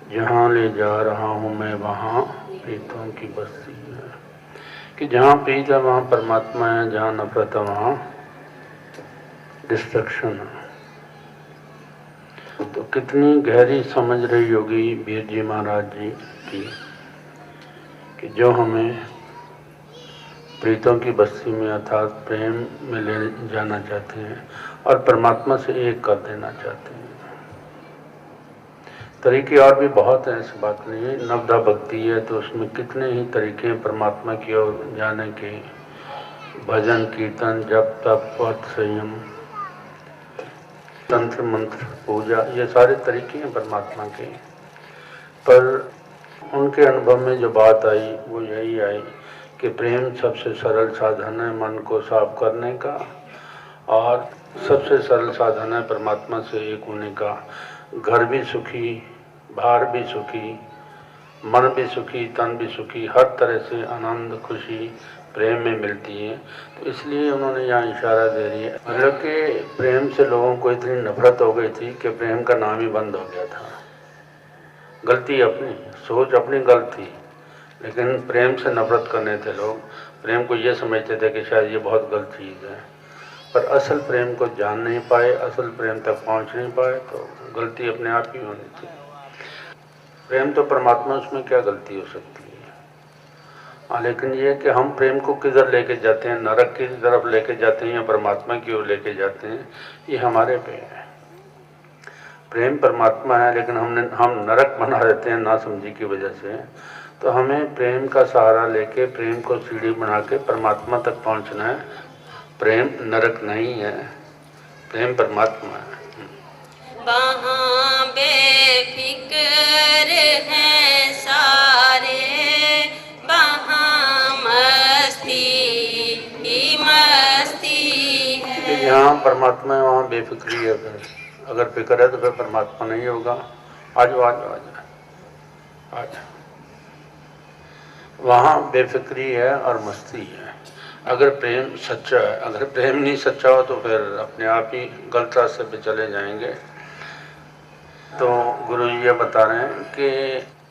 जहाँ ले जा रहा हूँ मैं वहाँ प्रीतों की बस्ती है। कि जहाँ प्रीत है वहाँ परमात्मा है, जहाँ नफरत है वहाँ डिस्ट्रक्शन है। तो कितनी गहरी समझ रही होगी वीर जी महाराज जी की कि जो हमें प्रीतों की बस्ती में अर्थात प्रेम में ले जाना चाहते हैं और परमात्मा से एक कर देना चाहते हैं। तरीके और भी बहुत हैं, ऐसी बात नहीं है। नवधा भक्ति है तो उसमें कितने ही तरीके हैं परमात्मा की ओर जाने के। भजन कीर्तन जप तप व्रत संयम तंत्र मंत्र पूजा, ये सारे तरीके हैं परमात्मा के। पर उनके अनुभव में जो बात आई वो यही आई कि प्रेम सबसे सरल साधन है मन को साफ करने का, और सबसे सरल साधन है परमात्मा से एक होने का। घर भी सुखी, बाहर भी सुखी, मन भी सुखी, तन भी सुखी, हर तरह से आनंद खुशी प्रेम में मिलती है। तो इसलिए उन्होंने यहाँ इशारा दे रही है। मतलब कि प्रेम से लोगों को इतनी नफरत हो गई थी कि प्रेम का नाम ही बंद हो गया था। गलती अपनी, सोच अपनी गलत थी, लेकिन प्रेम से नफरत करने थे लोग। प्रेम को ये समझते थे कि शायद ये बहुत गलत चीज़ है, पर असल प्रेम को जान नहीं पाए, असल प्रेम तक पहुँच नहीं पाए, तो गलती अपने आप ही होनी थी। प्रेम तो परमात्मा, उसमें क्या गलती हो सकती है। हाँ, लेकिन ये कि हम प्रेम को किधर लेके जाते हैं, नरक की तरफ लेके जाते हैं या परमात्मा की ओर लेके जाते हैं, ये हमारे पे है। प्रेम परमात्मा है, लेकिन हम नरक बना देते हैं नासमझी की वजह से। तो हमें प्रेम का सहारा लेके प्रेम को सीढ़ी बना के परमात्मा तक पहुंचना है। प्रेम नरक नहीं है, प्रेम परमात्मा है। वहाँ बेफिक्र हैं सारे, वहाँ मस्ती ही मस्ती है। यहाँ परमात्मा है, वहाँ बेफिक्री है। फिर अगर फिक्र है तो फिर परमात्मा नहीं होगा। आज वहाँ बेफिक्री है और मस्ती है। अगर प्रेम सच्चा है, अगर प्रेम नहीं सच्चा हो तो फिर अपने आप ही गलत रास्ते पे चले जाएंगे। तो गुरु जी ये बता रहे हैं कि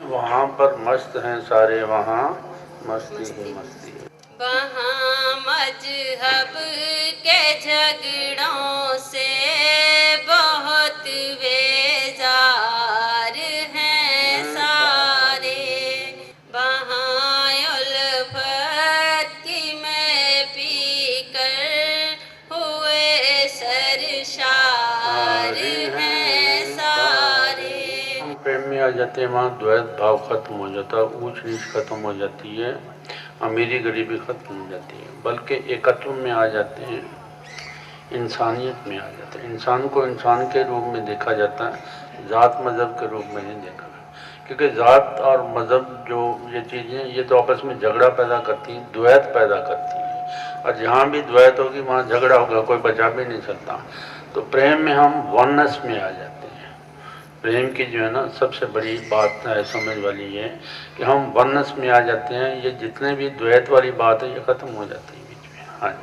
वहाँ पर मस्त हैं सारे, वहाँ मस्ती ही मस्ती है। वहाँ मजहब के झगड़ों से बहुत बेजार हैं सारे, वहाँ उल्फत की मैं पीकर हुए सरशार हैं सारे। हम प्रेम में आ जाते हैं, वहाँ द्वैत भाव खत्म हो जाता है, ऊंच नीच खत्म हो जाती है, अमीरी गरीबी खत्म हो जाती है, बल्कि एकत्व में आ जाते हैं, इंसानियत में आ जाते हैं। इंसान को इंसान के रूप में देखा जाता है, ज़ात मज़हब के रूप में नहीं देखा। क्योंकि ज़ात और मज़हब जो ये चीज़ें, ये तो आपस में झगड़ा पैदा करती हैं, द्वैत पैदा करती हैं, और जहाँ भी द्वैत होगी वहाँ झगड़ा होगा, कोई बचा भी नहीं सकता। तो प्रेम में हम वननेस में आ जाते हैं। प्रेम की जो है ना सबसे बड़ी बात है समझ वाली है कि हम वननेस में आ जाते हैं। ये जितने भी द्वैत वाली बात है ये खत्म हो जाती है बीच में। हाँ जी।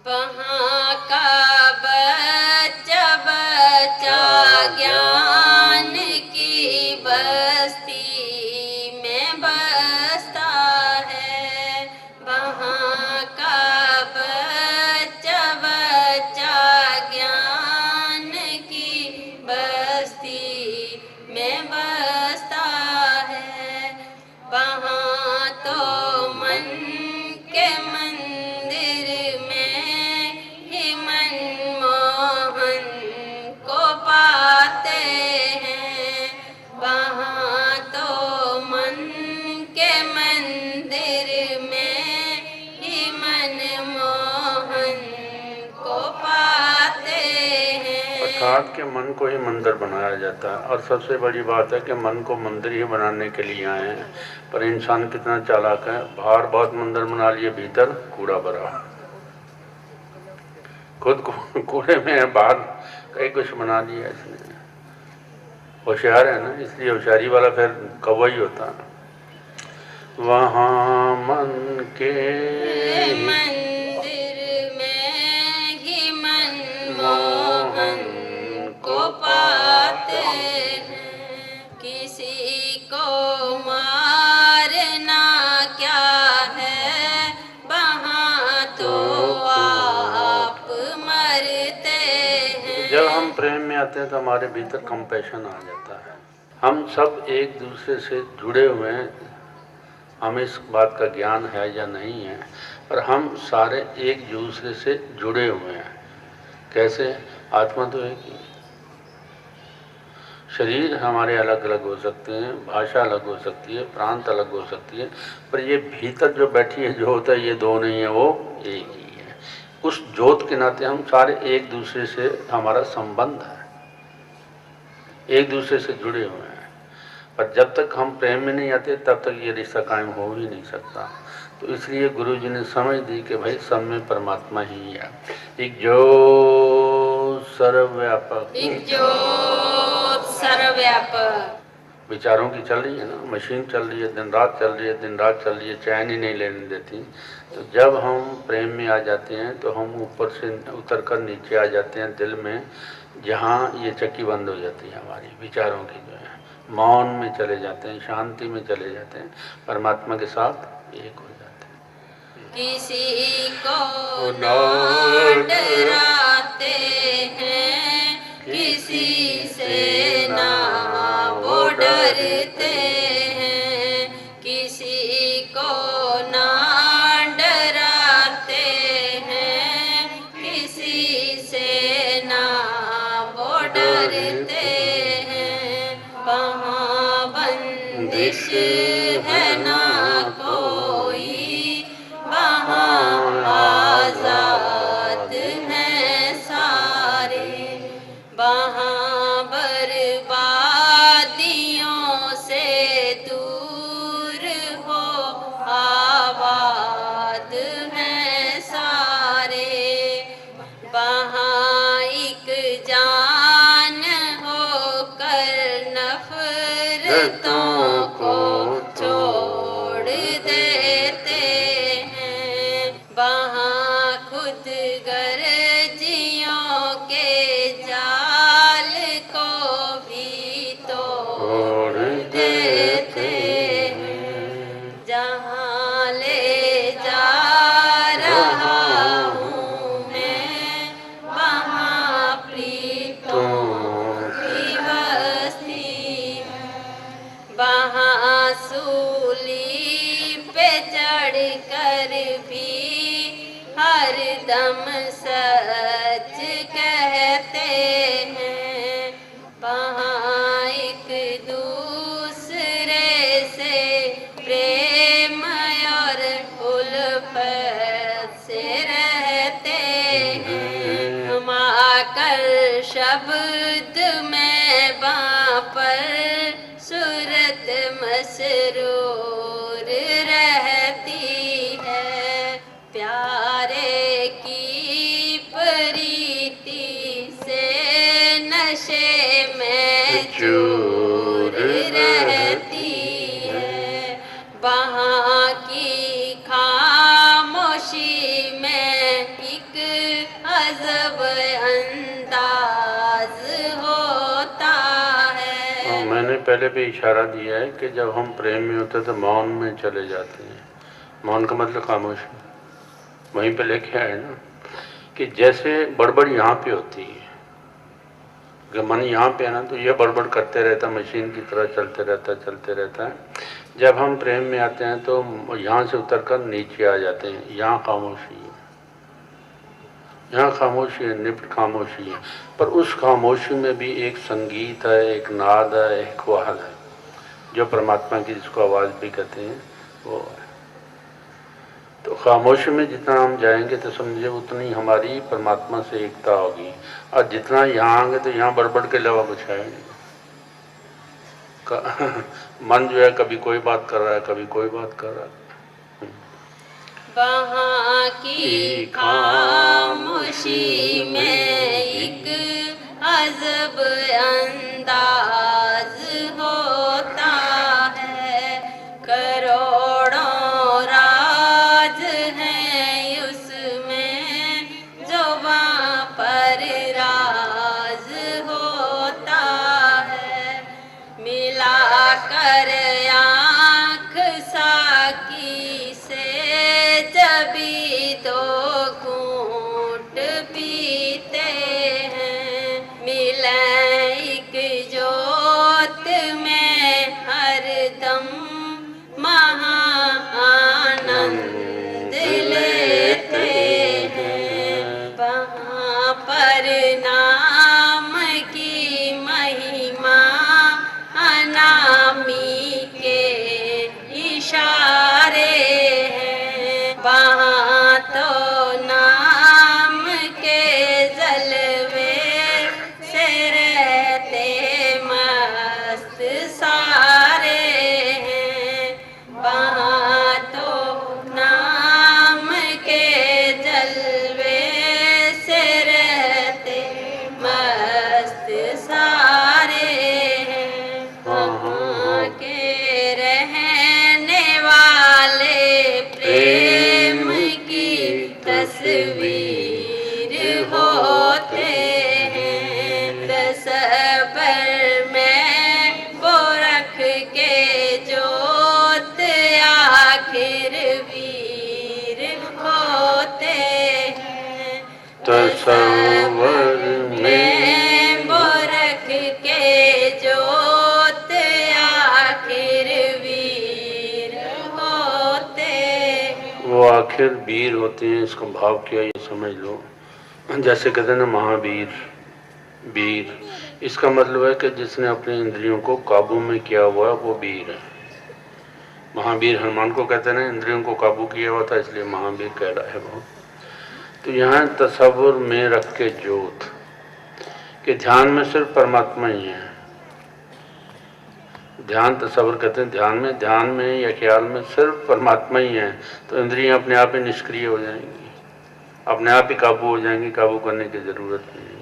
वहाँ का बच्चा बच्चा ज्ञान की बस्ती में बसता है, वहाँ का बच्चा बच्चा ज्ञान की बस्ती में बसता है। वहाँ तो मन के मंदिर में ही मनमोहन को पाते हैं, वहाँ तो मन के मंदिर में ही मनमोहन को पाते हैं। अर्थात के मन को ही मंदिर बनाया जाता है, और सबसे बड़ी बात है कि मन को मंदिर ही बनाने के लिए आए हैं। पर इंसान कितना चालाक है, बाहर बहुत मंदिर बना लिए, भीतर कूड़ा भरा, खुद कूड़े में है, बाहर कई कुछ बना दिया इसने। होशियार है ना, इसलिए होशियारी वाला फिर कौवा ही होता है। वहाँ मन के मंदिर में ही मनमोहन को पाते हैं, किस किसी को मारना क्या है, वहाँ तो आप मरते हैं। जब हम प्रेम में आते हैं तो हमारे भीतर कंपैशन आ जाता है। हम सब एक दूसरे से जुड़े हुए हैं, हमें इस बात का ज्ञान है या नहीं है, पर हम सारे एक दूसरे से जुड़े हुए हैं। कैसे? आत्मा तो एक ही, शरीर हमारे अलग अलग हो सकते हैं, भाषा अलग हो सकती है, प्रांत अलग हो सकती है, पर ये भीतर जो बैठी है जो होता है, ये दो नहीं है, वो एक ही है। उस ज्योत के नाते हम सारे एक दूसरे से, हमारा संबंध है, एक दूसरे से जुड़े हुए हैं। पर जब तक हम प्रेम में नहीं आते तब तक ये रिश्ता कायम हो ही नहीं सकता। तो इसलिए गुरु जी ने समझ दी कि भाई सब में परमात्मा ही है। एक जो सर्वव्यापक, एक ज्योत सर्वव्यापक। विचारों की चल रही है ना, मशीन चल रही है, दिन रात चल रही है, दिन रात चल रही है, चैन ही नहीं लेने देती। तो जब हम प्रेम में आ जाते हैं तो हम ऊपर से उतर कर नीचे आ जाते हैं दिल में, जहाँ ये चक्की बंद हो जाती है हमारी विचारों की, जो है मौन में चले जाते हैं, शांति में चले जाते हैं, परमात्मा के साथ एक हो जाते हैं। किसी को ना डराते हैं, किसी से ना वो डरते हैं, किसी को ना डराते हैं, किसी से ना वो डरते हैं। वहाँ बंदिश है ना कोई, वहाँ आजाद हैं सारे, वहाँ बर्बादियों से दूर हो आबाद हैं सारे, वहाँ एक जान होकर नफरतों को छोड़ देते हैं, वहाँ खुद गर्जियों के जाल को भी तोड़ देते हैं। जहाँ ले जा रहा हूँ मैं, वहाँ प्रीतों की बस्ती, वहाँ सूली पे चढ़ कर भी हर दम सच कहते हैं, वहाँ एक दूसरे से प्रेम और उल्फत से रहते हैं। हम आकर शब्द में वहाँ पर सूरत मसरूर रहती है, प्यारे की प्रीति से नशे में चूर रहती है, वहाँ की खामोशी में एक अजब अंदाज होता है। मैंने पहले भी इशारा दिया है कि जब हम प्रेम में होते हैं तो मौन में चले जाते हैं। मौन का मतलब खामोशी, वहीं पे लिखा है ना कि जैसे बड़बड़ यहाँ पे होती है, अगर मन यहाँ पे है ना तो ये बड़बड़ करते रहता, मशीन की तरह चलते रहता है। जब हम प्रेम में आते हैं तो यहाँ से उतरकर नीचे आ जाते हैं, यहाँ खामोशी है, यहाँ खामोशी है, निपट खामोशी है। पर उस खामोशी में भी एक संगीत है, एक नाद है, एक वाहन है, जो परमात्मा की, जिसको आवाज़ भी कहते हैं, वो है। तो खामोशी में जितना हम जाएंगे तो समझिए उतनी हमारी परमात्मा से एकता होगी, और जितना यहाँ आएंगे तो यहाँ बड़बड़ के अलावा कुछ है नहीं। मन जो है कभी कोई बात कर रहा है, कभी कोई बात कर रहा है। वहाँ की खामोशी में एक अजब अंदाज होता है, करोड़ों राज हैं उसमें जो वहाँ पर राज होता है, मिला कर आँख साकी से जबी दो घूंट पीते हैं। मिले एक जोत में हरदम महा आनंद लेते हैं। वहाँ पर नाम की महिमा अनामी के इशारे हैं। वहाँ तो नाम के जलवे से रहते मस्त सारे हैं। वहाँ तो नाम के जलवे से रहते मस्त सारे हैं। वहाँ के रहने वाले प्रेम की तस्वीर होते हैं। तसव्वुर में वो रख के जोत आखिर वीर होते हैं। तसव्वुर में वो रख के जोत आखिर वीर होते हैं। वो आखिर वीर होते हैं। इसका भाव क्या ये समझ लो। जैसे कहते हैं ना महावीर, वीर, इसका मतलब है कि जिसने अपने इंद्रियों को काबू में किया हुआ है वो वीर है। महावीर हनुमान को कहते हैं ना, इंद्रियों को काबू किया हुआ था इसलिए महावीर कह रहा है वो। तो यहाँ तसव्वुर में रख के जोत कि ध्यान में सिर्फ परमात्मा ही है। ध्यान तसव्वुर कहते हैं ध्यान में या ख्याल में सिर्फ परमात्मा ही है। तो इंद्रियां अपने आप ही निष्क्रिय हो जाएंगी, अपने आप ही काबू हो जाएंगी, काबू करने की ज़रूरत नहीं है।